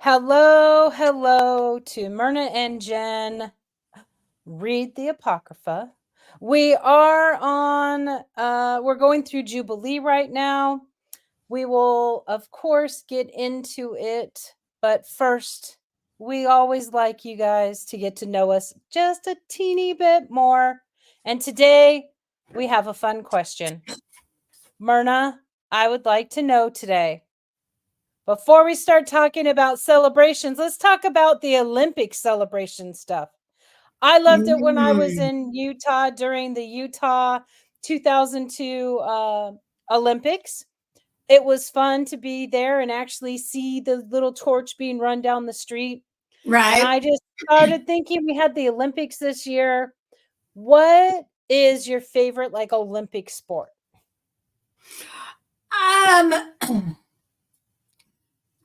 Hello, hello to Myrna and Jenn. Read the Apocrypha. We are we're going through Jubilee right now. We will, of course, get into it. But first, we always like you guys to get to know us just a teeny bit more. And today, we have a fun question. Myrna, I would like to know today, before we start talking about celebrations, let's talk about the Olympic celebration stuff. I loved it when I was in Utah during the Utah 2002 Olympics. It was fun to be there and actually see the little torch being run down the street. Right. And I just started thinking, we had the Olympics this year. What is your favorite Olympic sport?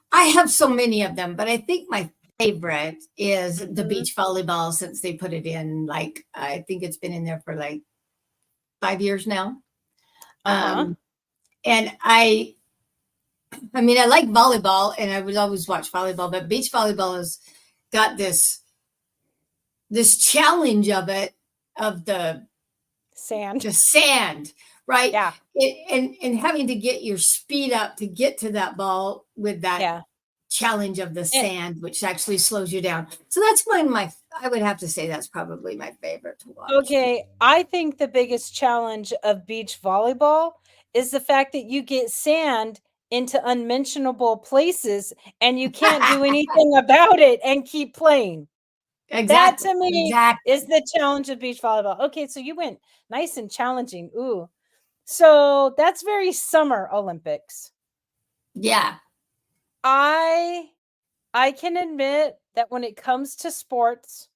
I have so many of them, but I think my favorite is the Mhm. beach volleyball since they put it in. I think it's been in there for 5 years now. And I mean, I like volleyball and I would always watch volleyball, but beach volleyball has got this challenge of it, of the sand, right? Yeah. And having to get your speed up to get to that ball with that challenge of the sand, which actually slows you down. So that's I would have to say that's probably my favorite to watch. Okay, I think the biggest challenge of beach volleyball is the fact that you get sand into unmentionable places and you can't do anything about it and keep playing. That to me is the challenge of beach volleyball. Okay, so you went nice and challenging. Ooh. So that's very Summer Olympics. Yeah. I can admit that when it comes to sports,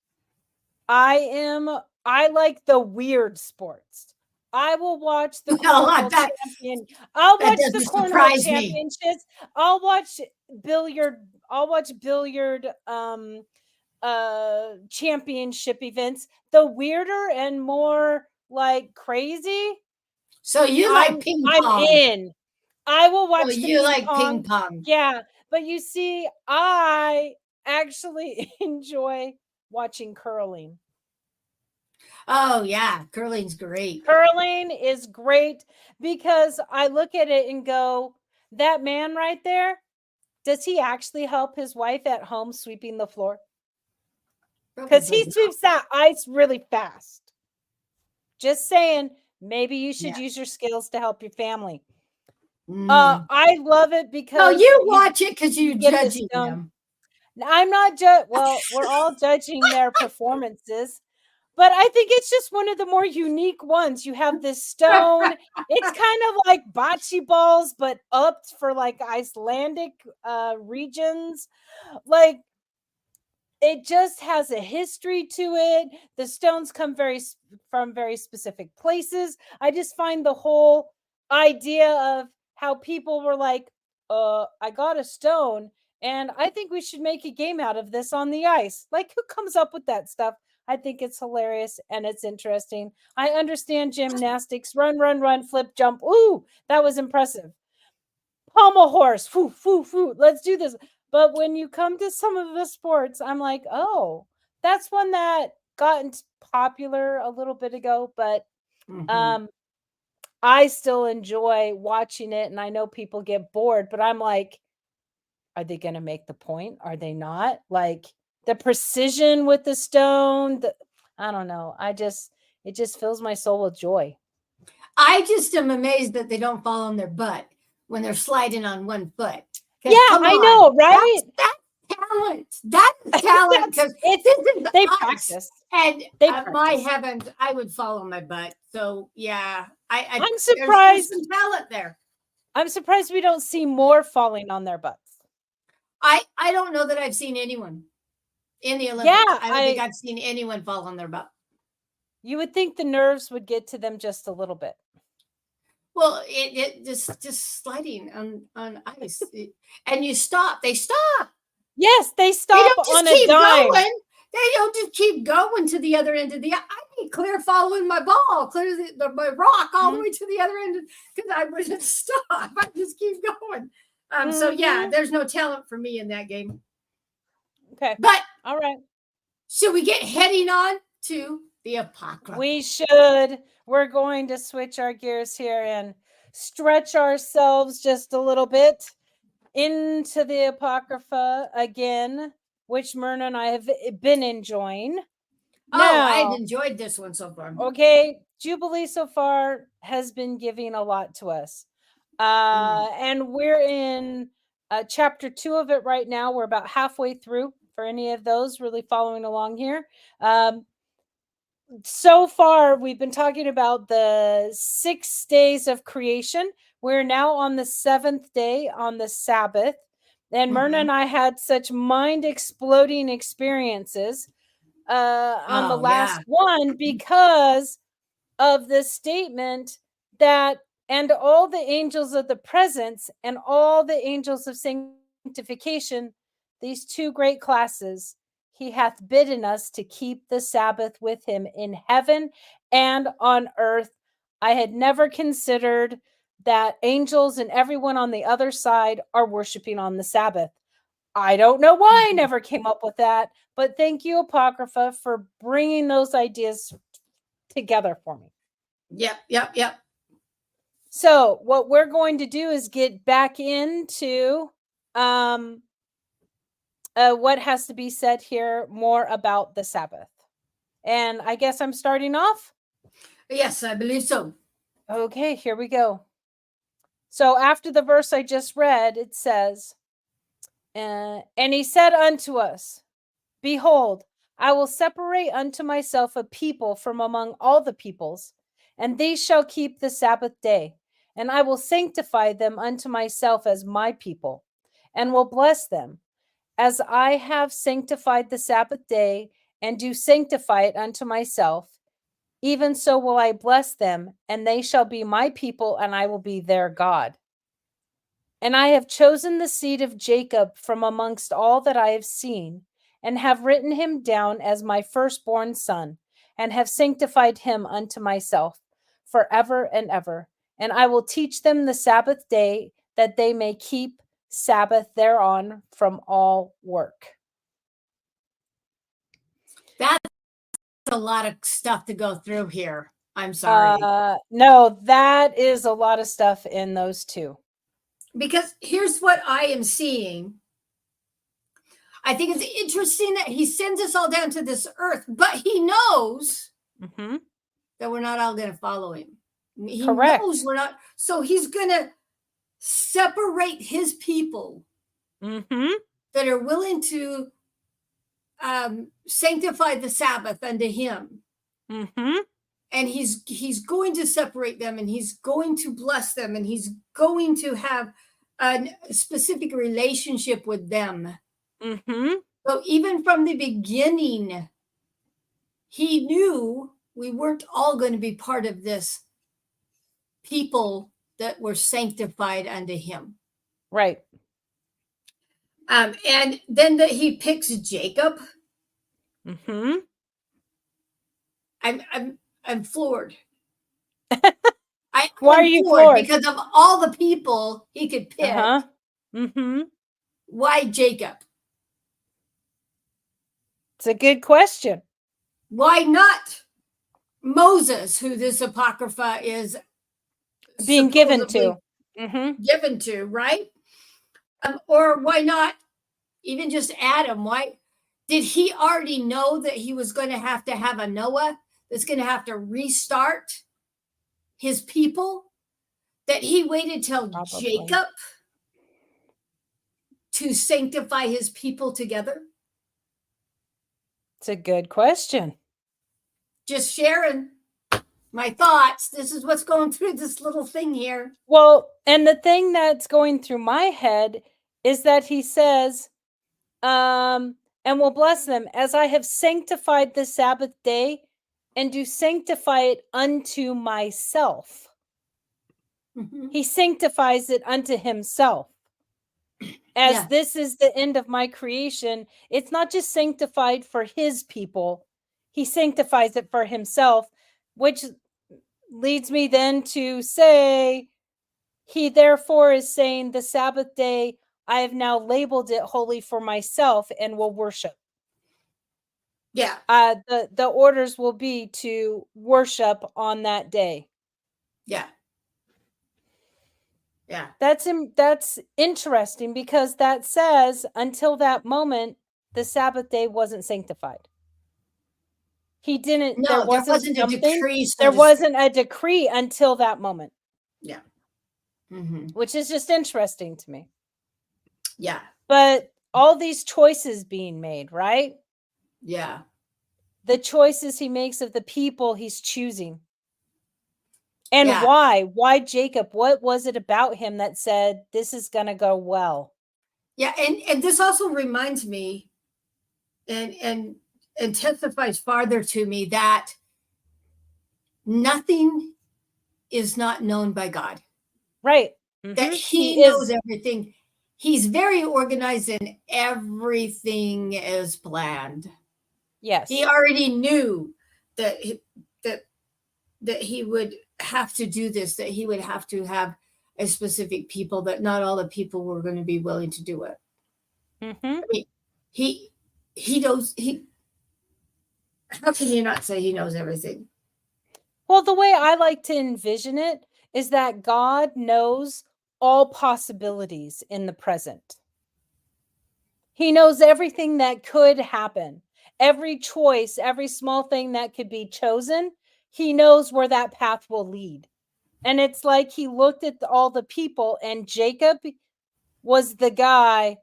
I like the weird sports. I will watch the cornhole champion. I'll watch the cornhole championships. I'll watch billiard championship events. The weirder and more crazy. So you like ping pong? I'm in. I will watch the you like ping pong. Yeah, but you see, I actually enjoy watching curling. Oh, yeah. Curling's great. Curling is great because I look at it and go, that man right there, does he actually help his wife at home sweeping the floor? Because he sweeps that ice really fast. Just saying, maybe you should use your skills to help your family. I love it because you watch it because you're judging them. I'm not well, we're all judging their performances. But I think it's just one of the more unique ones. You have this stone. It's kind of like bocce balls, but upped for Icelandic regions. It just has a history to it. The stones come from very specific places. I just find the whole idea of how people were I got a stone and I think we should make a game out of this on the ice. Who comes up with that stuff? I think it's hilarious and it's interesting. I understand gymnastics. Run, flip, jump. Ooh, that was impressive. Pommel horse. Foo, foo, foo. Let's do this. But when you come to some of the sports, I'm like, oh, that's one that got popular a little bit ago. But I still enjoy watching it. And I know people get bored, but I'm like, are they going to make the point? Are they not? The precision with the stone, I don't know. It just fills my soul with joy. I just am amazed that they don't fall on their butt when they're sliding on one foot. Yeah, I know, right? That's talent. That's talent because they practice. And my heavens, I would fall on my butt. So yeah, I'm surprised. There's some talent there. I'm surprised we don't see more falling on their butts. I don't know that I've seen anyone in the Olympics. Yeah, I don't think I've seen anyone fall on their butt. You would think the nerves would get to them just a little bit. Well, it just sliding on ice, and you stop. They stop. Yes, they stop on a dime. Going. They don't just keep going to the other end of the. I need clear following my ball, clear my rock all the way to the other end because I wouldn't stop. I just keep going. So yeah, there's no talent for me in that game. Okay. But all right. Should we get heading on to the Apocrypha? We should. We're going to switch our gears here and stretch ourselves just a little bit into the Apocrypha again, which Myrna and I have been enjoying. Now, I've enjoyed this one so far. Okay, Jubilee so far has been giving a lot to us. And we're in chapter 2 of it right now. We're about halfway through for any of those really following along here. So far, we've been talking about the 6 days of creation. We're now on the 7th day on the Sabbath. And Myrna and I had such mind-exploding experiences on the last one because of the statement that, and all the angels of the presence and all the angels of sanctification, these two great classes, he hath bidden us to keep the Sabbath with him in heaven and on earth. I had never considered that angels and everyone on the other side are worshiping on the Sabbath. I don't know why I never came up with that, but thank you, Apocrypha, for bringing those ideas together for me. Yep. So what we're going to do is get back into what has to be said here more about the Sabbath. And I guess I'm starting off? Yes, I believe so. Okay, here we go. So after the verse I just read, it says, and he said unto us, behold, I will separate unto myself a people from among all the peoples, and these shall keep the Sabbath day, and I will sanctify them unto myself as my people, and will bless them. As I have sanctified the Sabbath day, and do sanctify it unto myself, even so will I bless them, and they shall be my people, and I will be their God. And I have chosen the seed of Jacob from amongst all that I have seen, and have written him down as my firstborn son, and have sanctified him unto myself forever and ever. And I will teach them the Sabbath day, that they may keep Sabbath thereon from all work. That's a lot of stuff to go through here. I'm sorry. No, that is a lot of stuff in those two. Because here's what I am seeing. I think it's interesting that he sends us all down to this earth, but he knows that we're not all going to follow him. He knows we're not. So he's going to separate his people that are willing to sanctify the Sabbath unto him. And he's going to separate them, and he's going to bless them, and he's going to have a specific relationship with them. So even from the beginning, he knew we weren't all going to be part of this people that were sanctified unto him. Right. And then he picks Jacob. I'm floored. Why are you floored? Because of all the people he could pick. Why Jacob? It's a good question. Why not Moses, who this Apocrypha is being given to? Given to, right? Or why not even just Adam? Why did he already know that he was going to have a Noah that's going to have to restart his people? That he waited till Jacob to sanctify his people together? It's a good question. Just sharing my thoughts. This is what's going through this little thing here. Well, and the thing that's going through my head is that he says, and will bless them as I have sanctified the Sabbath day, and do sanctify it unto myself. He sanctifies it unto himself. As this is the end of my creation, it's not just sanctified for his people. He sanctifies it for himself, which leads me then to say, he therefore is saying the Sabbath day I have now labeled it holy for myself and will worship. Yeah. The orders will be to worship on that day. Yeah. Yeah. That's interesting, because that says until that moment, the Sabbath day wasn't sanctified. He didn't, No, there wasn't a decree. So there wasn't a decree until that moment. Yeah. Mm-hmm. Which is just interesting to me. Yeah. But all these choices being made, right? Yeah. The choices he makes of the people he's choosing. And why? Why Jacob? What was it about him that said this is going to go well? Yeah, and this also reminds me and testifies farther to me that nothing is not known by God. Right. That he knows everything. He's very organized and everything is planned. Yes. He already knew that he would have to do this, that he would have to have a specific people, that not all the people were going to be willing to do it. I mean, he knows, how can you not say he knows everything? Well, the way I like to envision it is that God knows all possibilities in the present. He knows everything that could happen. Every choice, every small thing that could be chosen, he knows where that path will lead. And it's like he looked at all the people, and Jacob was the guy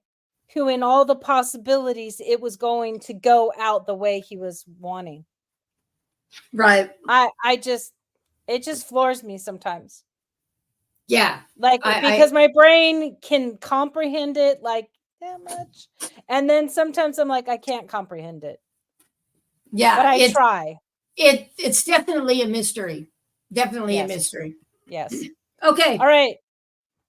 who, in all the possibilities, it was going to go out the way he was wanting. Right. It just floors me sometimes. Yeah. Like, because my brain can comprehend it like that much. And then sometimes I'm like, I can't comprehend it. Yeah. But I try. It's definitely a mystery. Definitely a mystery. Yes. Okay. All right.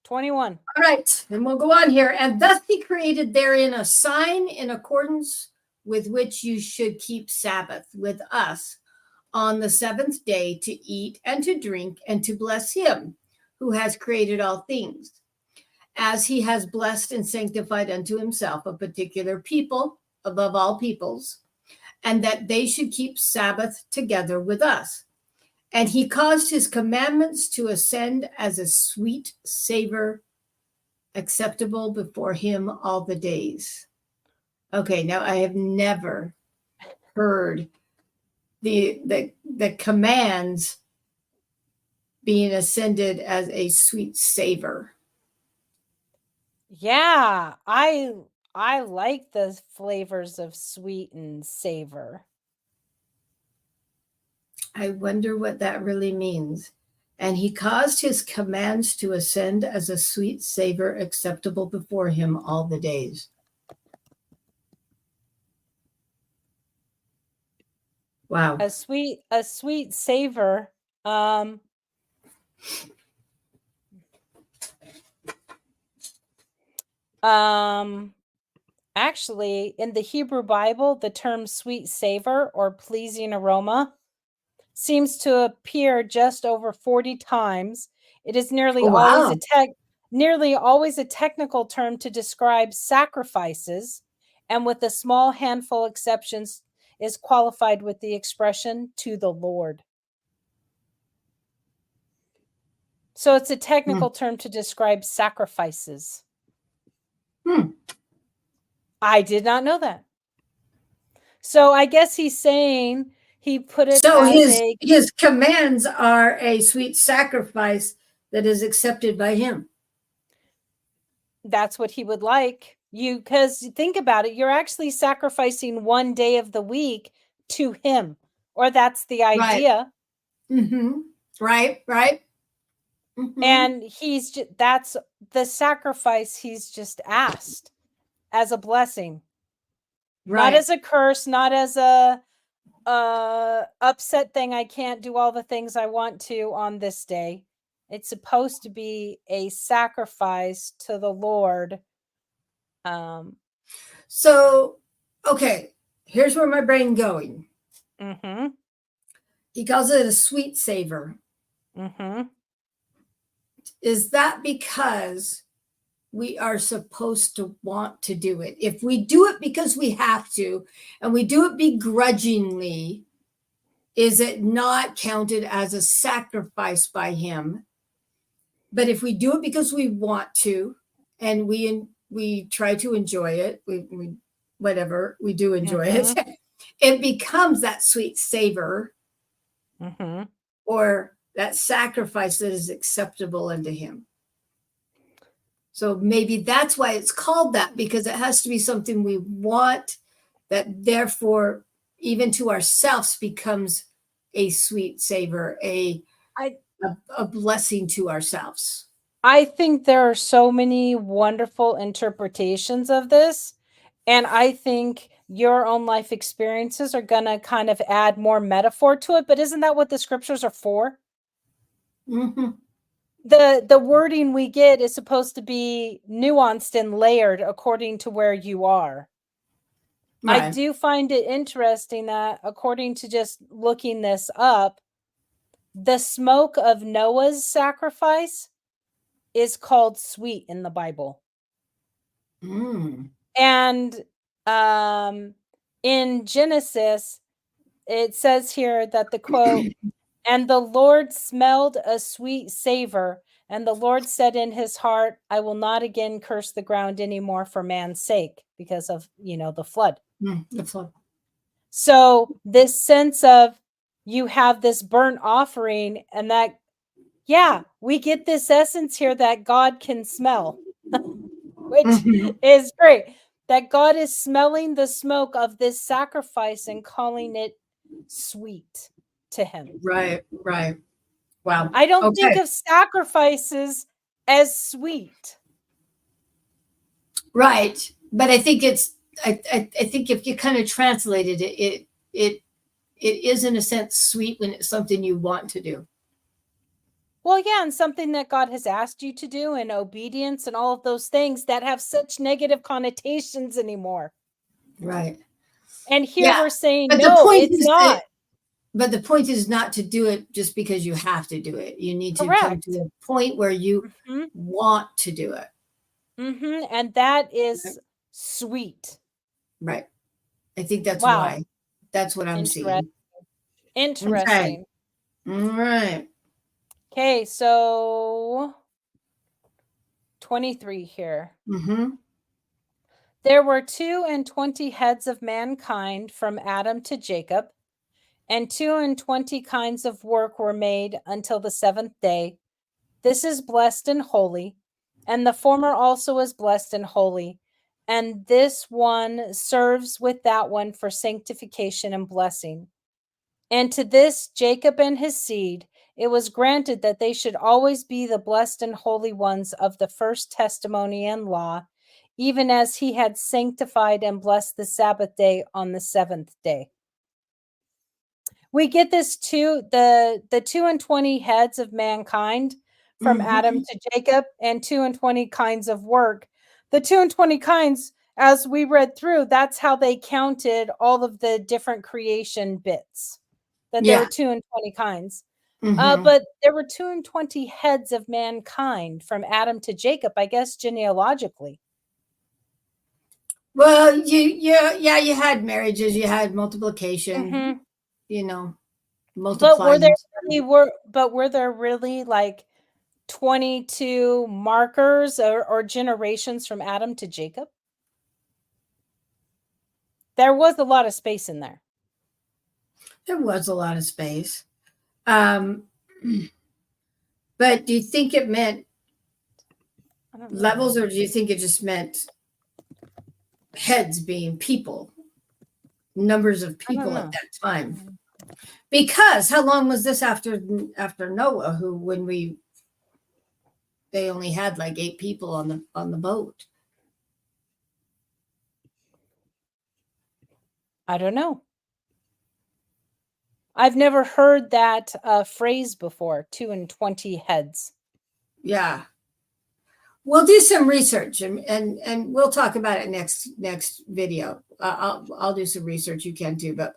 21. All right. Then we'll go on here. And thus he created therein a sign in accordance with which you should keep Sabbath with us on the seventh day, to eat and to drink and to bless him who has created all things, as he has blessed and sanctified unto himself a particular people above all peoples, and that they should keep Sabbath together with us. And he caused his commandments to ascend as a sweet savor, acceptable before him all the days. Okay, now I have never heard the commands being ascended as a sweet savor. Yeah, I like the flavors of sweet and savor. I wonder what that really means. And he caused his commands to ascend as a sweet savor, acceptable before him all the days. Wow. A sweet savor. Actually, in the Hebrew Bible, the term sweet savor or pleasing aroma seems to appear just over 40 times. It is nearly always a technical term to describe sacrifices, and with a small handful exceptions is qualified with the expression to the Lord. So it's a technical term to describe sacrifices. I did not know that. So I guess he's saying he put it so as his commands are a sweet sacrifice that is accepted by him. That's what he would like. Because think about it, you're actually sacrificing one day of the week to him, or that's the idea. Right. Mm-hmm. Right. Mm-hmm. And that's the sacrifice he's just asked as a blessing. Right. Not as a curse, not as a upset thing. I can't do all the things I want to on this day. It's supposed to be a sacrifice to the Lord. So, okay, here's where my brain going. Mm-hmm. He calls it a sweet savor. Mm-hmm. Is that because we are supposed to want to do it. If we do it because we have to, and we do it begrudgingly, is it not counted as a sacrifice by him? But if we do it because we want to, and we try to enjoy it, we whatever, we do enjoy it, it becomes that sweet savor, or that sacrifice that is acceptable unto him. So maybe that's why it's called that, because it has to be something we want, that therefore even to ourselves becomes a sweet savor, a blessing to ourselves. I think there are so many wonderful interpretations of this. And I think your own life experiences are going to kind of add more metaphor to it. But isn't that what the scriptures are for? The wording we get is supposed to be nuanced and layered according to where you are. Right. I do find it interesting that, according to just looking this up, the smoke of Noah's sacrifice is called sweet in the Bible. And in Genesis, it says here that the quote, "And the Lord smelled a sweet savor, and the Lord said in his heart, I will not again curse the ground anymore for man's sake," because of, the flood. The flood. So this sense of, you have this burnt offering, and that, we get this essence here that God can smell, which is great. That God is smelling the smoke of this sacrifice and calling it sweet to him. Right. Wow. I don't think of sacrifices as sweet. Right. But I think I think if you kind of translated it, it is in a sense sweet when it's something you want to do. Well, yeah, and something that God has asked you to do, and obedience and all of those things that have such negative connotations anymore. Right. And here we're saying, no, it's not. But the point is not to do it just because you have to do it. You need to come to a point where you want to do it. And that is sweet. Right. I think that's why. That's what I'm seeing. Interesting. All right. Okay, so 23 here. There were 22 heads of mankind from Adam to Jacob, and 22 kinds of work were made until the seventh day. This is blessed and holy, and the former also is blessed and holy, and this one serves with that one for sanctification and blessing. And to this Jacob and his seed, it was granted that they should always be the blessed and holy ones of the first testimony and law, even as he had sanctified and blessed the Sabbath day on the seventh day. We get this too, the 22 heads of mankind from Adam to Jacob, and 22 kinds of work. The 22 kinds, as we read through, that's how they counted all of the different creation bits. That there were 22 kinds. But there were 22 heads of mankind from Adam to Jacob, I guess, genealogically. Well, you had marriages, you had multiplication, multiplying. But were there really like 22 markers or generations from Adam to Jacob? There was a lot of space in there. There was a lot of space. But do you think it meant levels, or do you think it just meant heads being people, numbers of people at that time? Because how long was this after Noah, they only had like 8 people on the boat? I don't know. I've never heard that phrase before, 22 heads. Yeah. We'll do some research and we'll talk about it next video. I'll do some research, you can too, but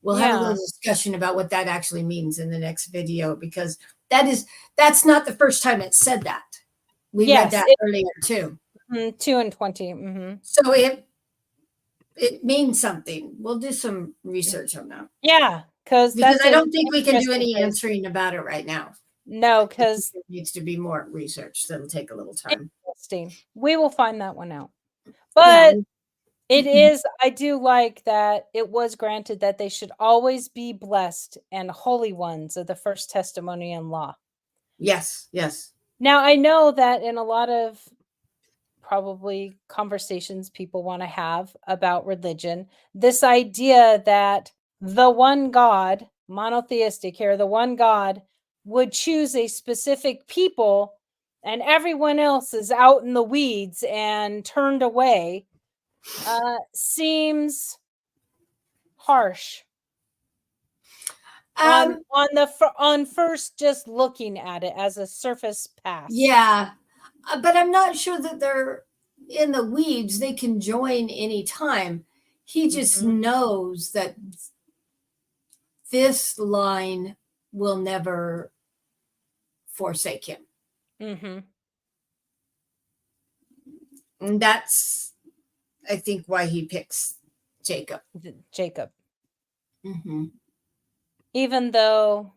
we'll have a little discussion about what that actually means in the next video, because that's not the first time it said that. We read that earlier too. 2 and 20. Mm-hmm. So it means something. We'll do some research on that. Yeah, because I don't think we can do any answering about it right now. No, because it needs to be more research. That'll take a little time. Interesting. We will find that one out. But it is, I do like that it was granted that they should always be blessed and holy ones of the first testimony and law. Yes, yes. Now, I know that in a lot of probably conversations people want to have about religion, this idea that the one God, monotheistic here, the one God would choose a specific people and everyone else is out in the weeds and turned away, seems harsh. On first just looking at it as a surface pass. Yeah, but I'm not sure that they're in the weeds. They can join anytime. He just knows that this line will never forsake him. And that's, I think, why he picks Jacob. Even though,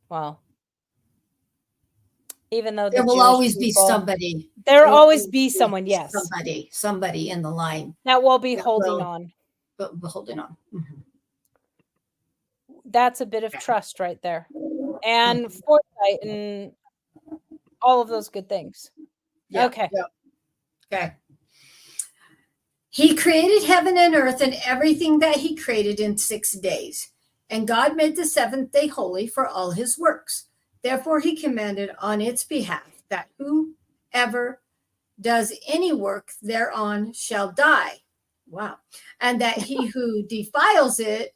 well, even though there will always be somebody. There will always be someone, yes. Somebody in the line. That will be holding on. But holding on. That's a bit of trust right there. And foresight and all of those good things. Yeah, okay. Yeah. Okay. He created heaven and earth and everything that he created in 6 days. And God made the seventh day holy for all his works. Therefore, he commanded on its behalf that whoever does any work thereon shall die. Wow. And that he who defiles it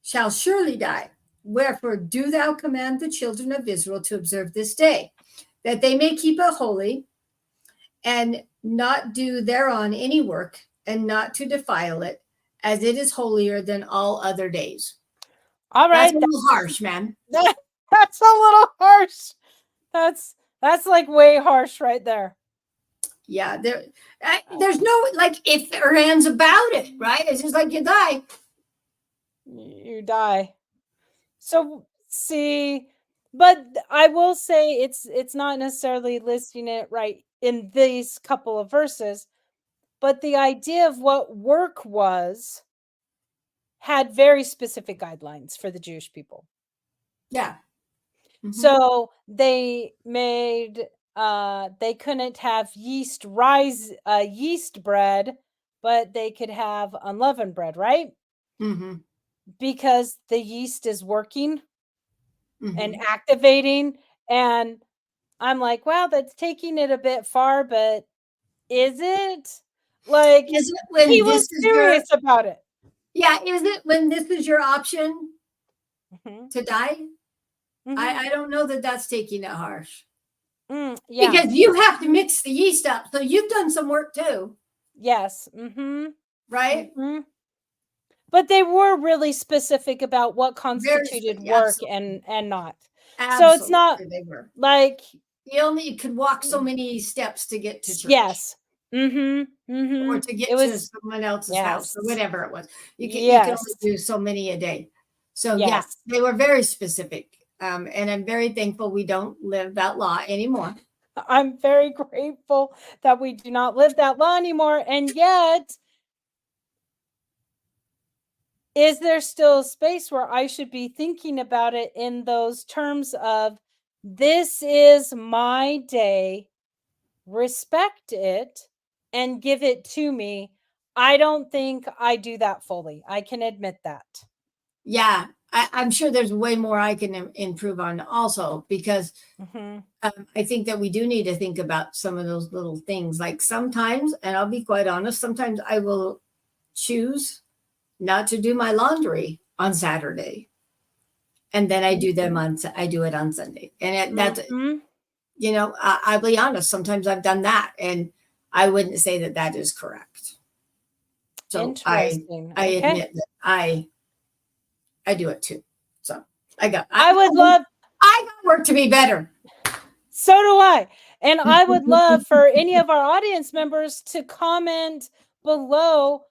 shall surely die. Wherefore, do thou command the children of Israel to observe this day, that they may keep it holy and not do thereon any work and not to defile it, as it is holier than all other days. All right. That's a little harsh, man. That's a little harsh. That's like way harsh right there. Yeah, there's no like if or ands about it, right? It's just like you die. You die. So see, but I will say it's not necessarily listing it right in these couple of verses, but the idea of what work was had very specific guidelines for the Jewish people. Yeah. So they made they couldn't have yeast bread, but they could have unleavened bread, right? Because the yeast is working and activating. And I'm like, wow, that's taking it a bit far, but is it? Like, is it when he was serious about it. Yeah, is it when this is your option to die? I don't know that that's taking it harsh. Yeah. Because you have to mix the yeast up. So you've done some work too. Yes. Right? But they were really specific about what constituted work and not. Absolutely, so it's not they were. Like you could walk so many steps to get to church. Yes. Or to get to someone else's house or whatever it was. You can only do so many a day. So yes, they were very specific. And I'm very thankful we don't live that law anymore. I'm very grateful that we do not live that law anymore. And yet, is there still space where I should be thinking about it in those terms of, this is my day, respect it, and give it to me? I don't think I do that fully. I can admit that. Yeah, I'm sure there's way more I can improve on also, because I think that we do need to think about some of those little things. Like sometimes, and I'll be quite honest, sometimes I will choose not to do my laundry on Saturday. And then I do it on Sunday. And that's, I'll be honest, sometimes I've done that, and I wouldn't say that that is correct. So I admit that I do it too. So I got work to be better. So do I. And I would love for any of our audience members to comment below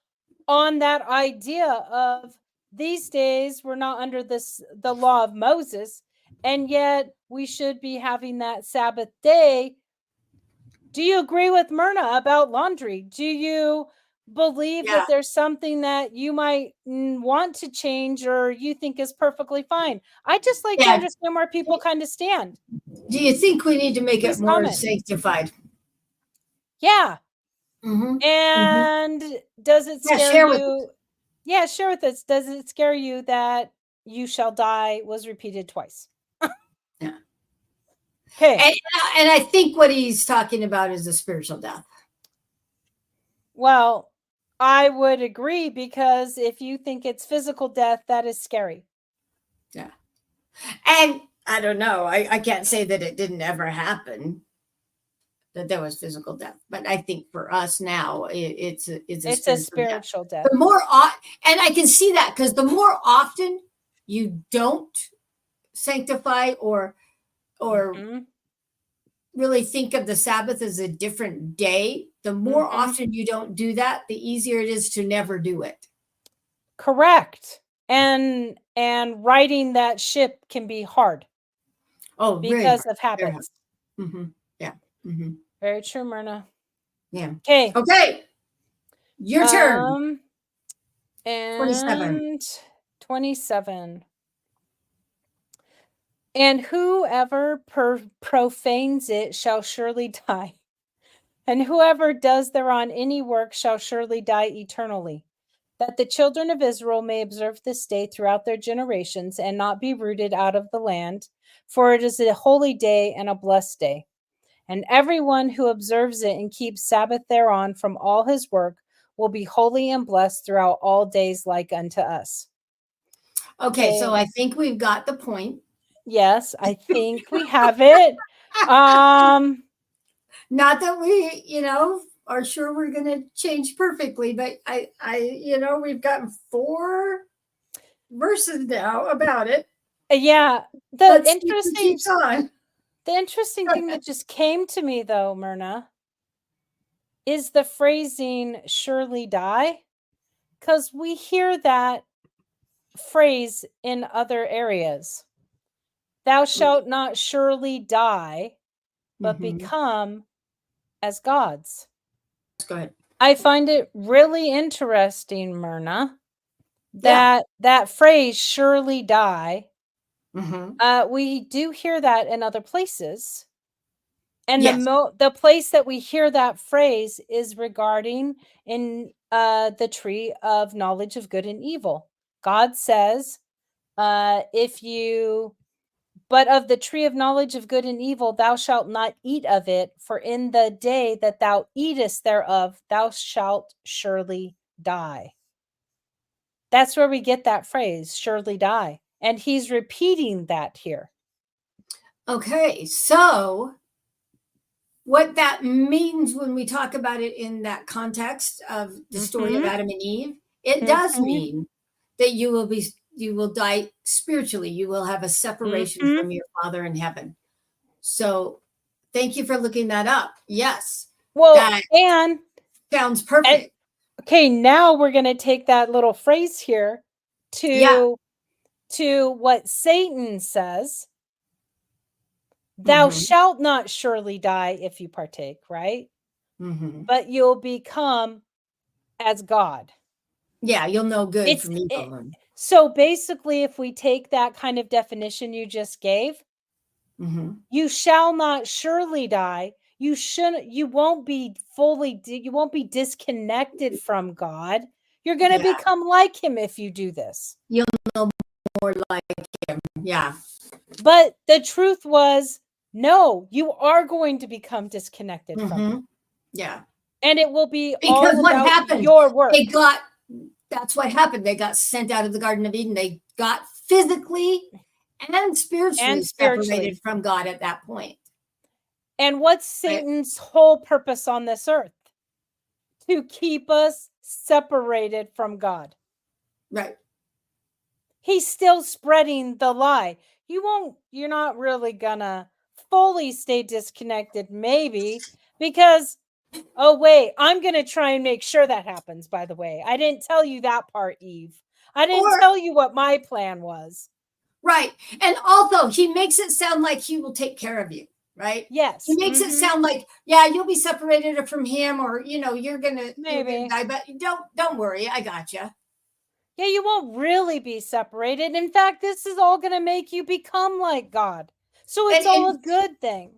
on that idea of these days we're not under the law of Moses, and yet we should be having that Sabbath day. Do you agree with Myrna about laundry? Do you believe that there's something that you might want to change or you think is perfectly fine? I just like to understand where people kind of stand. Do you think we need to make it more sanctified? Yeah. And does it scare you? Yeah, share with us. Does it scare you that "you shall die" was repeated twice? Yeah. Okay. And I think what he's talking about is a spiritual death. Well, I would agree, because if you think it's physical death, that is scary. Yeah. And I don't know. I can't say that it didn't ever happen, that there was physical death. But I think for us now, it's a spiritual death. The more, and I can see that, because the more often you don't sanctify or really think of the Sabbath as a different day, the more often you don't do that, the easier it is to never do it. Correct. And riding that ship can be hard. Oh, because of habits. Yeah. Very true, Myrna. Yeah. Okay. Your turn. And 27. And whoever profanes it shall surely die. And whoever does thereon any work shall surely die eternally. That the children of Israel may observe this day throughout their generations, and not be rooted out of the land, for it is a holy day and a blessed day. And everyone who observes it and keeps Sabbath thereon from all his work will be holy and blessed throughout all days like unto us. Okay, so I think we've got the point. Yes, I think we have it. Not that we, are sure we're going to change perfectly, but we've gotten 4 verses now about it. Yeah. The interesting thing that just came to me, though, Myrna, is the phrasing "surely die," because we hear that phrase in other areas. Thou shalt not surely die, but become as gods. Go ahead. I find it really interesting, Myrna, that that phrase "surely die." We do hear that in other places. And the place that we hear that phrase is regarding in the tree of knowledge of good and evil. God says, but of the tree of knowledge of good and evil, thou shalt not eat of it, for in the day that thou eatest thereof, thou shalt surely die. That's where we get that phrase, surely die. And he's repeating that here. Okay, so what that means when we talk about it in that context of the story of Adam and Eve, it does mean that you will die spiritually. You will have a separation from your Father in heaven. So thank you for looking that up. Yes. Well, that and sounds perfect. Okay, now we're going to take that little phrase here to what Satan says. Thou shalt not surely die if you partake, right? But you'll become as God. Yeah, you'll know good from evil. So basically, if we take that kind of definition you just gave, you shall not surely die. You won't be disconnected from God. You're going to become like him if you do this. You'll know more like him. Yeah. But the truth was, no, you are going to become disconnected from him. Yeah. And it will be because all what about happened, your work. That's what happened. They got sent out of the Garden of Eden. They got physically and spiritually separated from God at that point. And what's Satan's whole purpose on this earth? To keep us separated from God. Right. He's still spreading the lie. You're not really gonna fully stay disconnected, maybe, because, oh, wait, I'm going to try and make sure that happens, by the way. I didn't tell you that part, Eve. I didn't tell you what my plan was. Right. And also, he makes it sound like he will take care of you, right? Yes. He makes it sound like, yeah, you'll be separated from him, or, you're going to die, but don't worry. I got you. Yeah, you won't really be separated. In fact, this is all going to make you become like God. So it's all a good thing.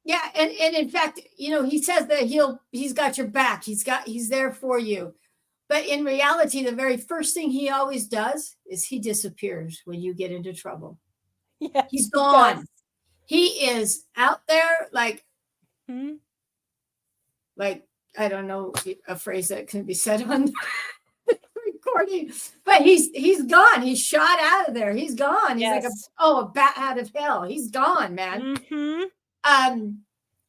Yeah, and in fact, he says that he's got your back. He's there for you. But in reality, the very first thing he always does is he disappears when you get into trouble. Yes, he's gone. He is out there like I don't know a phrase that can be said on recording, but he's gone. He's shot out of there. He's gone. He's like a bat out of hell. He's gone, man. And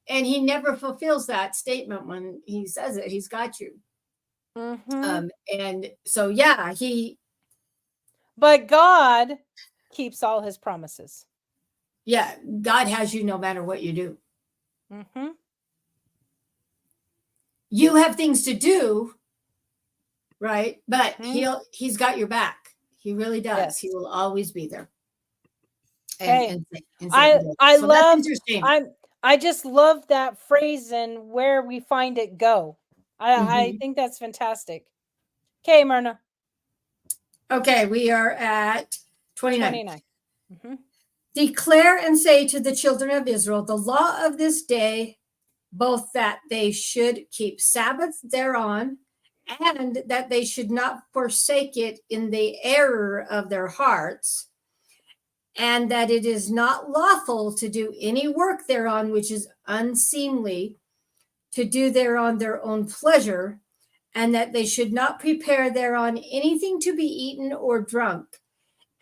he never fulfills that statement when he says it. He's got you. And so, yeah, but God keeps all his promises. Yeah, God has you no matter what you do. You have things to do, right? But he's got your back. He really does. Yes. He will always be there. And I love. I just love that phrase and where we find it go. I think that's fantastic. Okay, Myrna. Okay, we are at 29. Declare and say to the children of Israel the law of this day, both that they should keep Sabbath thereon, and that they should not forsake it in the error of their hearts, and that it is not lawful to do any work thereon which is unseemly, to do thereon their own pleasure, and that they should not prepare thereon anything to be eaten or drunk,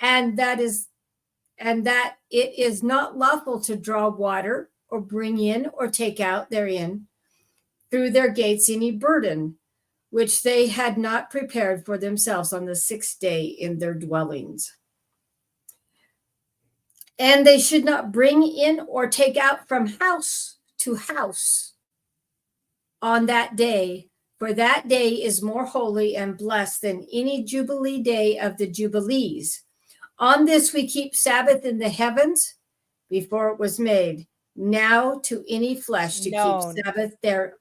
and that it is not lawful to draw water or bring in or take out therein through their gates any burden, which they had not prepared for themselves on the 6th day in their dwellings. And they should not bring in or take out from house to house on that day, for that day is more holy and blessed than any Jubilee day of the Jubilees. On this we keep Sabbath in the heavens before it was made. Now to any flesh to keep Sabbath there.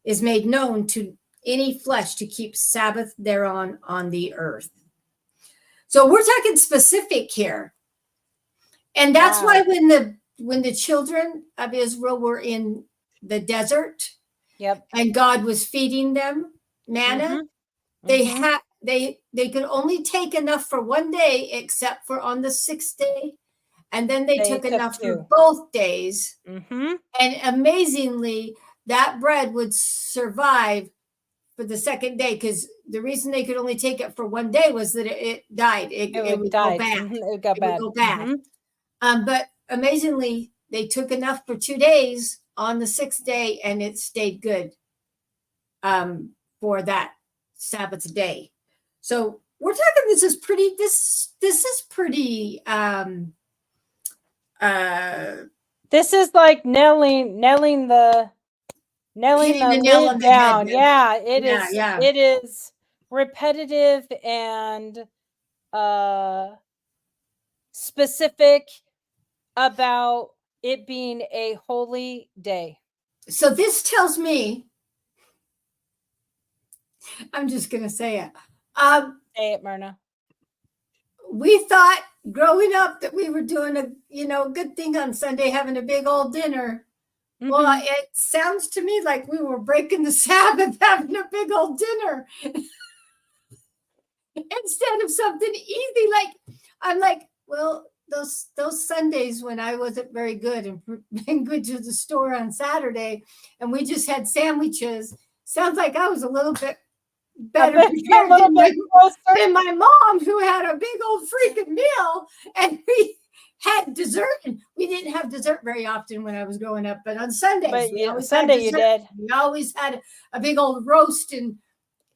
Is made known to any flesh to keep Sabbath thereon on the earth. So we're talking specific here. And that's why when the children of Israel were in the desert, and God was feeding them manna, they could only take enough for one day, except for on the 6th day, and then they took enough for both days. And amazingly, that bread would survive for the second day, because the reason they could only take it for one day was that it died. It would go bad. It would go bad. But amazingly, they took enough for 2 days on the 6th day, and it stayed good for that Sabbath day. So we're talking. This is pretty. This is pretty. This is like nailing the lid down. Yeah, it is. Yeah. It is repetitive and specific about it being a holy day. So this tells me, I'm just going to say it. Say it, Myrna. We thought growing up that we were doing a good thing on Sunday, having a big old dinner. Well, it sounds to me like we were breaking the Sabbath, having a big old dinner instead of something easy. I'm like, well, those Sundays when I wasn't very good and been good to the store on Saturday, and we just had sandwiches. Sounds like I was a little bit better prepared than my mom, who had a big old freaking meal, and we had dessert. And we didn't have dessert very often when I was growing up, but on Sundays, we always had a big old roast and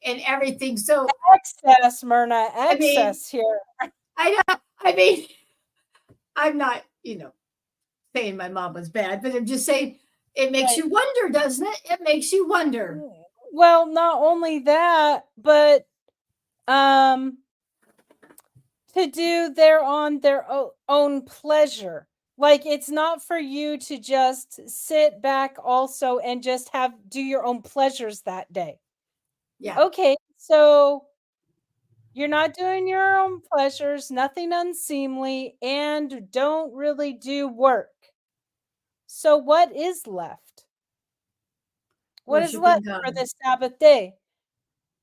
everything. So excess, Myrna, excess here. I know. I mean, I'm not, saying my mom was bad, but I'm just saying it makes you wonder, doesn't it? It makes you wonder. Well, not only that, but to do their own pleasure. Like, it's not for you to just sit back also and just do your own pleasures that day. Yeah. Okay, so you're not doing your own pleasures, nothing unseemly, and don't really do work. So what is left? What is left for this Sabbath day?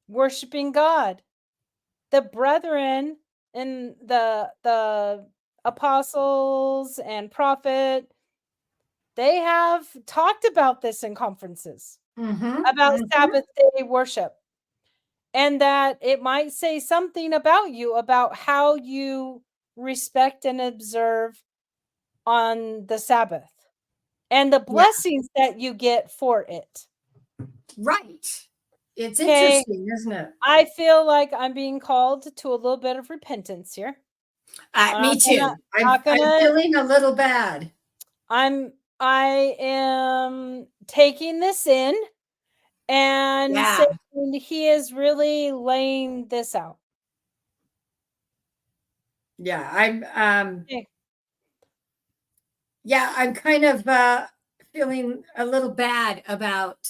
Worshiping God. The brethren and the apostles and prophet, they have talked about this in conferences about Sabbath day worship, and that it might say something about you, about how you respect and observe on the Sabbath and the blessings that you get for it. Right. It's interesting, isn't it? I feel like I'm being called to a little bit of repentance here. Me too. I'm feeling a little bad. I am taking this in and saying he is really laying this out. Yeah, I'm kind of feeling a little bad about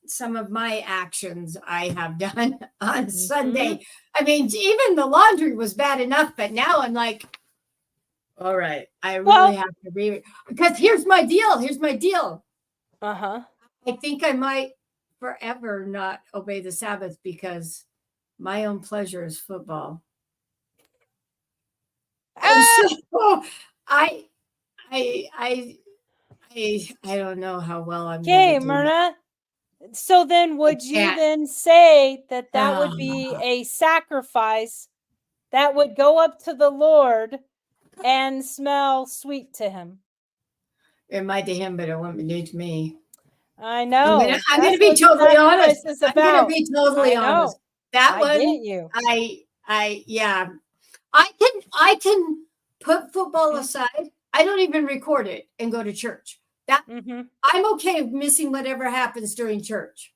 some of my actions I have done on Sunday. I mean, even the laundry was bad enough, but now I'm like, all right, I really have to read, because here's my deal. I think I might forever not obey the Sabbath because my own pleasure is football. And so I don't know how well I'm going to do. Myrna. So then would you then say that would be a sacrifice that would go up to the Lord and smell sweet to him? It might to him, but it won't be to me. I know. I'm going to be totally honest. I'm going to be totally honest. That one, get you. I can put football aside. I don't even record it and go to church. I'm okay with missing whatever happens during church.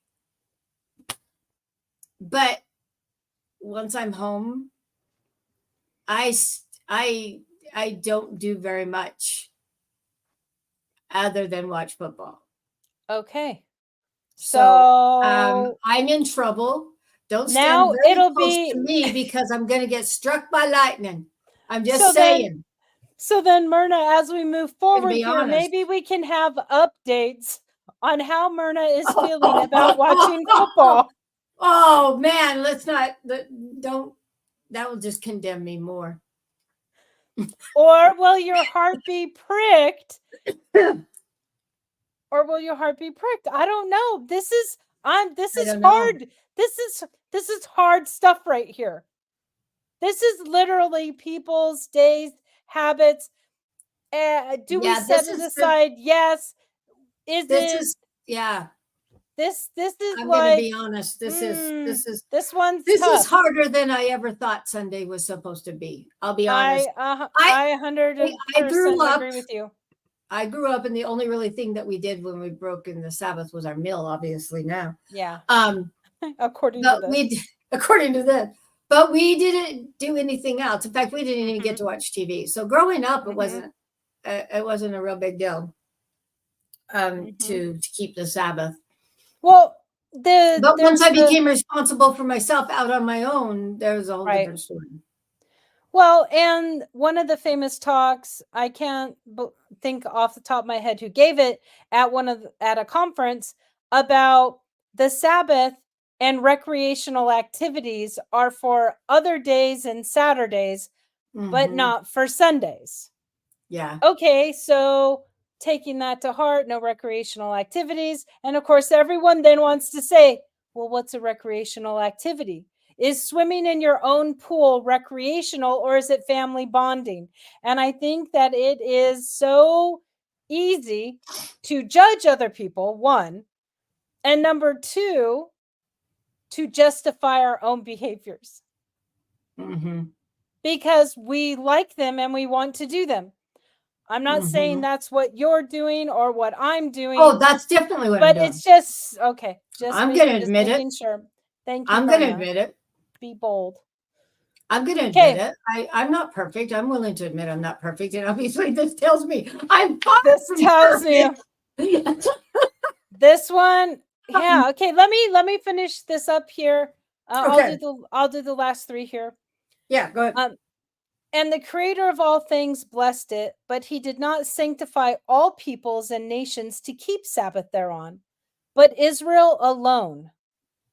But once I'm home, I don't do very much other than watch football. Okay. So I'm in trouble. Don't stand very close to me because I'm going to get struck by lightning. I'm just saying. So then, Myrna, as we move forward here, maybe we can have updates on how Myrna is feeling about watching football. Oh, man, let's not, don't, that will just condemn me more. Or will your heart be pricked? Or will your heart be pricked? I don't know. This is hard. This is hard stuff right here. This is literally people's days, habits. Do we set it aside? Yes. Is it? Yeah. This is I'm going to be honest. This is harder than I ever thought Sunday was supposed to be. I'll be honest. I 100% agree with you. I grew up, and the only really thing that we did when we broke in the Sabbath was our meal, obviously now. Yeah. According to this. But we didn't do anything else. In fact, we didn't even get to watch TV. So growing up, it wasn't a real big deal to keep the Sabbath. Well, but once I became responsible for myself out on my own, there was a whole different story. Well, and one of the famous talks, I can't think off the top of my head who gave it, at a conference about the Sabbath and recreational activities are for other days and Saturdays, but not for Sundays. Yeah. Okay, so taking that to heart, no recreational activities. And of course, everyone then wants to say, well, what's a recreational activity? Is swimming in your own pool recreational, or is it family bonding? And I think that it is so easy to judge other people, one, and number two, to justify our own behaviors. Because we like them and we want to do them. I'm not saying that's what you're doing or what I'm doing. Oh, that's definitely what I'm doing. But it's just, okay. I'm going to admit it. Sure. Thank you, I'm going to admit it. Be bold. I'm going to admit it. I'm not perfect. I'm willing to admit I'm not perfect. And obviously this tells me I'm far from perfect. This one. Yeah. Okay. Let me finish this up here. Okay. I'll do the last three here. Yeah, go ahead. And the creator of all things blessed it, but he did not sanctify all peoples and nations to keep Sabbath thereon, but Israel alone.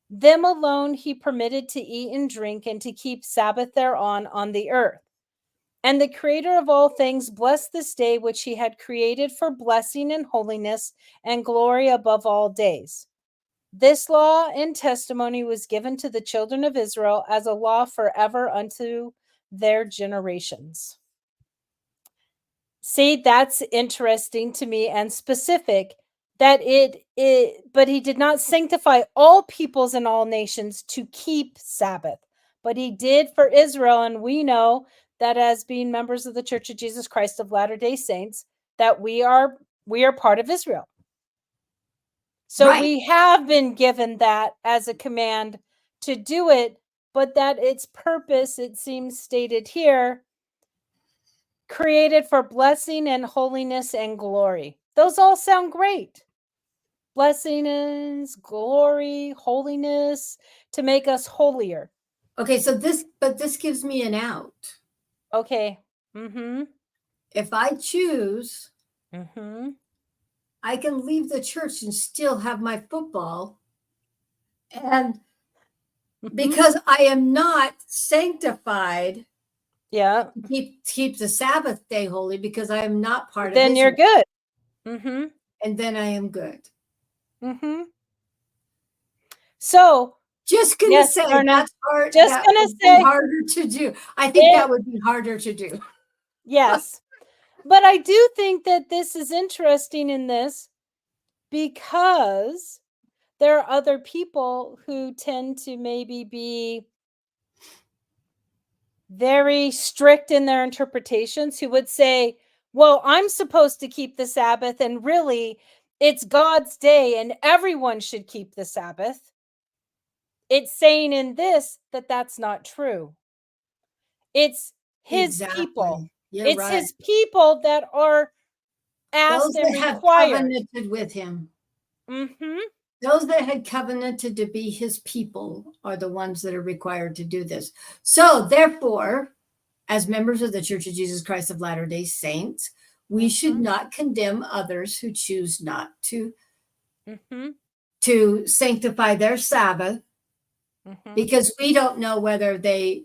Them alone he permitted to eat and drink and to keep Sabbath thereon on the earth. And the creator of all things blessed this day which he had created for blessing and holiness and glory above all days. This law and testimony was given to the children of Israel as a law forever unto their generations. See, that's interesting to me and specific that but he did not sanctify all peoples and all nations to keep Sabbath, but he did for Israel. And we know that as being members of the Church of Jesus Christ of Latter-day Saints, that we are part of Israel. So we have been given that as a command to do it, but that its purpose, it seems stated here, created for blessing and holiness and glory. Those all sound great. Blessings, glory, holiness, to make us holier. Okay, so this gives me an out. Okay. If I choose, I can leave the church and still have my football. And because I am not sanctified, to keep the Sabbath day holy, because I am not part of it. Then you're good. And then I am good. So just gonna say that's hard. Just gonna say harder to do. I think that would be harder to do. Yes. But I do think that this is interesting in this because there are other people who tend to maybe be very strict in their interpretations, who would say, well, I'm supposed to keep the Sabbath, and really it's God's day and everyone should keep the Sabbath. It's saying in this that that's not true. It's his people. It's his people that are asked and required. Have covenanted with him. Those that had covenanted to be his people are the ones that are required to do this. So therefore, as members of the Church of Jesus Christ of Latter-day Saints, we should not condemn others who choose not to sanctify their Sabbath, because we don't know whether they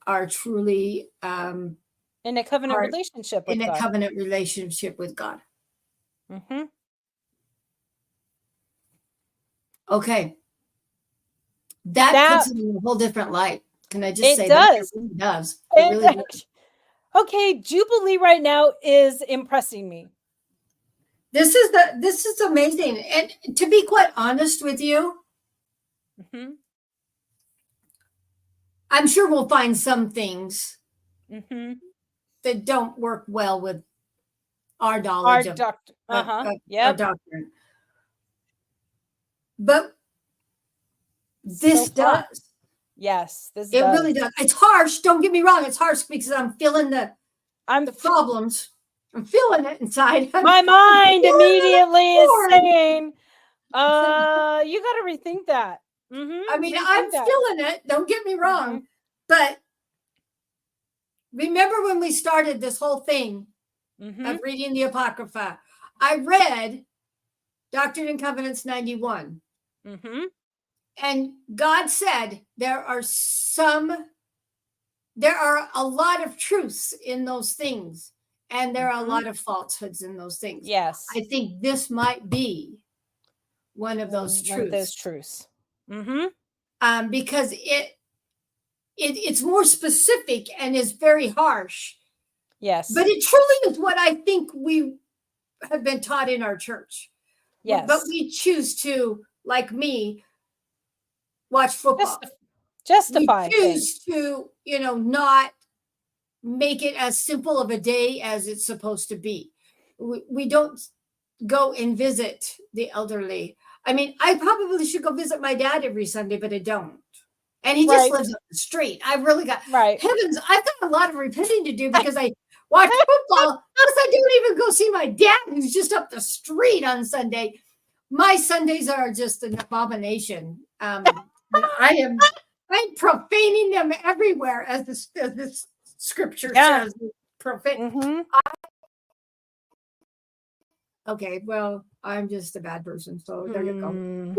are truly in a covenant relationship with God. Covenant relationship with God. Okay. That puts it in a whole different light. Can I just say that? It really does. It really does. Okay, Jubilee right now is impressing me. This is amazing. And to be quite honest with you, I'm sure we'll find some things that don't work well with our knowledge of our doctrine. But this does. Yes, this does. It really does. It's harsh. Don't get me wrong. It's harsh because I'm feeling the problems. I'm feeling it inside. My mind immediately is saying, you got to rethink that. I mean, I'm feeling it. Don't get me wrong. But remember when we started this whole thing of reading the Apocrypha, I read Doctrine and Covenants 91. And God said there are a lot of truths in those things, and there are a lot of falsehoods in those things. Yes. I think this might be one of those truths. Because it's more specific and is very harsh. Yes. But it truly is what I think we have been taught in our church. Yes. But we choose to, like me, watch football. Justify. We choose to, not make it as simple of a day as it's supposed to be. We don't go and visit the elderly. I mean, I probably should go visit my dad every Sunday, but I don't. And he just lives up the street. I've really got heavens. I've got a lot of repenting to do because I watch football. Plus, I don't even go see my dad, who's just up the street on Sunday. My Sundays are just an abomination. I'm profaning them everywhere, as this scripture says. Profane. Okay, well, I'm just a bad person, so there you go.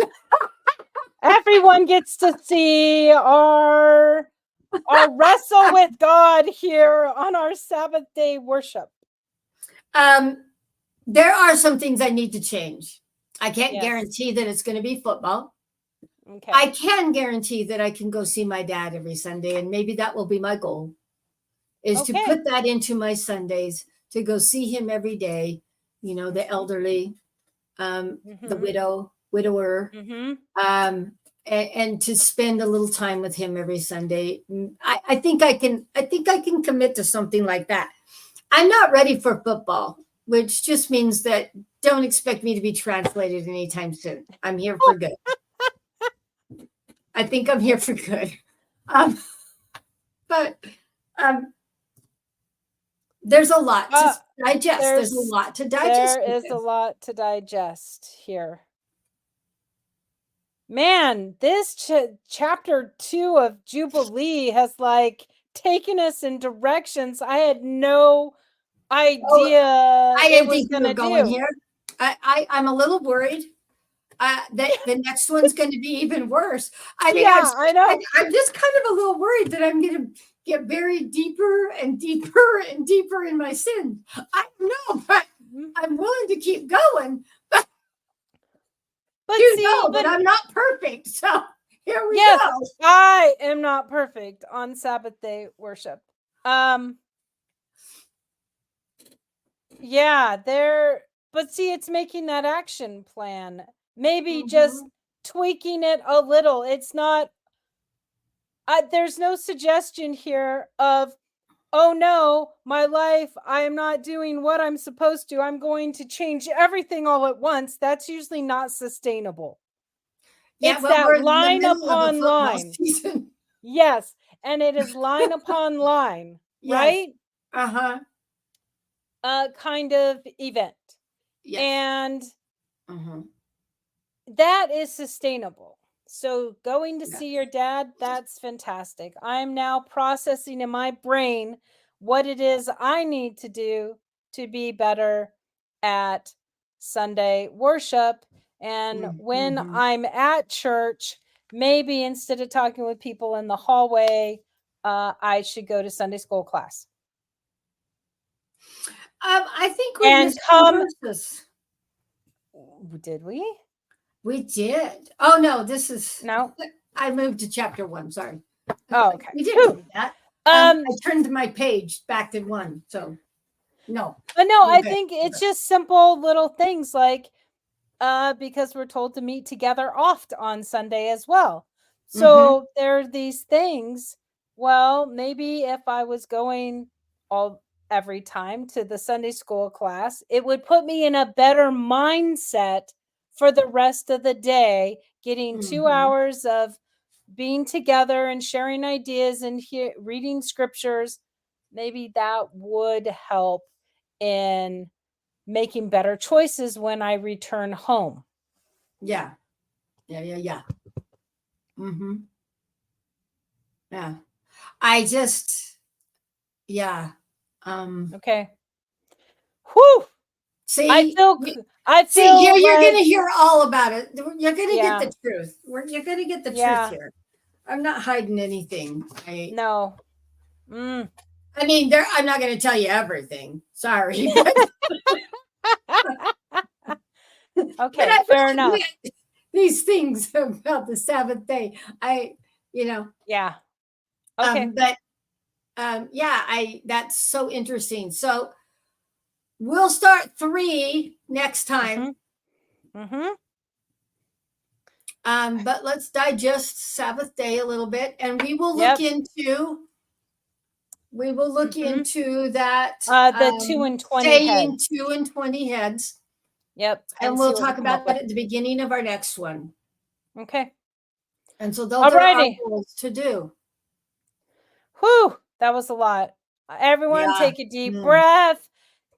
Everyone gets to see our wrestle with God here on our Sabbath day worship. There are some things I need to change. I can't guarantee that it's going to be football. Okay. I can guarantee that I can go see my dad every Sunday, and maybe that will be my goal, is to put that into my Sundays, to go see him every day, you know, the elderly, the widower, and to spend a little time with him every Sunday. I think I can commit to something like that. I'm not ready for football, which just means that don't expect me to be translated anytime soon. I'm here for good. I think I'm here for good. But there's a lot to digest. There's a lot to digest. There is a lot to digest here. Man, this chapter 2 of Jubilee has like taken us in directions I had no idea I think we were going here. I'm a little worried that the next one's going to be even worse. I mean, I know. I'm just kind of a little worried that I'm going to get buried deeper and deeper and deeper in my sin. I don't know, but I'm willing to keep going. But but I'm not perfect. So here we go. I am not perfect on Sabbath day worship. But see, it's making that action plan. Maybe just tweaking it a little. It's not, there's no suggestion here of, oh no, my life, I am not doing what I'm supposed to. I'm going to change everything all at once. That's usually not sustainable. It's that line upon line. Yes. And it is line upon line, right? Kind of event. And that is sustainable. So going to see your dad, that's fantastic. I'm now processing in my brain what it is I need to do to be better at Sunday worship. And when I'm at church, maybe instead of talking with people in the hallway, I should go to Sunday school class. I think we missed verses. Did we? We did. Oh no, this is no. I moved to chapter 1. Sorry. Oh, okay. We didn't do that. I turned my page back to 1. So no. But no, I think it's just simple little things like because we're told to meet together oft on Sunday as well. So there are these things. Well, maybe if I was going every time to the Sunday school class, it would put me in a better mindset for the rest of the day, getting 2 hours of being together and sharing ideas and reading scriptures. Maybe that would help in making better choices when I return home. Yeah. Yeah. I just, okay. Whew. See, I feel you're going to hear all about it. You're going to get the truth. You're going to get the truth here. I'm not hiding anything. No. I mean, I'm not going to tell you everything. Sorry. Okay, fair enough. These things about the Sabbath day, Yeah. Okay. That's so interesting. So we'll start 3 next time. But let's digest Sabbath day a little bit, and we will look into We will look into that. The 2 and 20 heads. 2 and 20 heads. Yep. And we'll talk about it at the beginning of our next one. Okay. And so those are our goals to do. Whew, that was a lot. Everyone take a deep breath.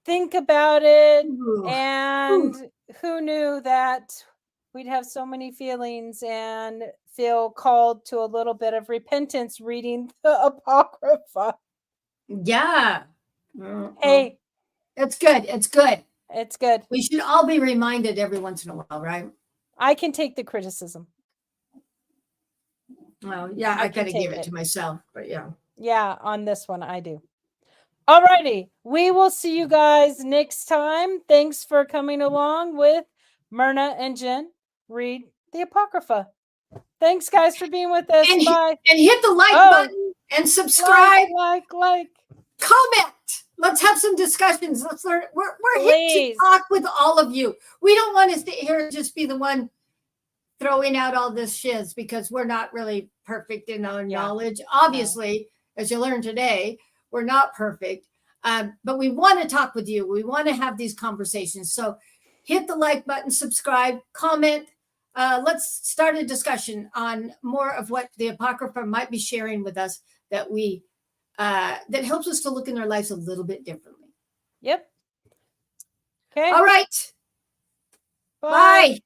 Think about it. And who knew that we'd have so many feelings and feel called to a little bit of repentance reading the Apocrypha. Yeah. Hey. It's good. It's good. It's good. We should all be reminded every once in a while, right? I can take the criticism. Well, yeah, I gotta give it to myself, but yeah. Yeah, on this one, I do. All righty. We will see you guys next time. Thanks for coming along with Myrna and Jenn read the Apocrypha. Thanks, guys, for being with us. Bye. And hit the like button and subscribe. Like. Comment. Let's have some discussions. Let's learn. We're here to talk with all of you. We don't want to stay here and just be the one throwing out all this shiz because we're not really perfect in our knowledge. Obviously, as you learned today, we're not perfect, but we want to talk with you. We want to have these conversations. So hit the like button, subscribe, comment. Let's start a discussion on more of what the Apocrypha might be sharing with us that that helps us to look in our lives a little bit differently. Yep. Okay. All right. Bye.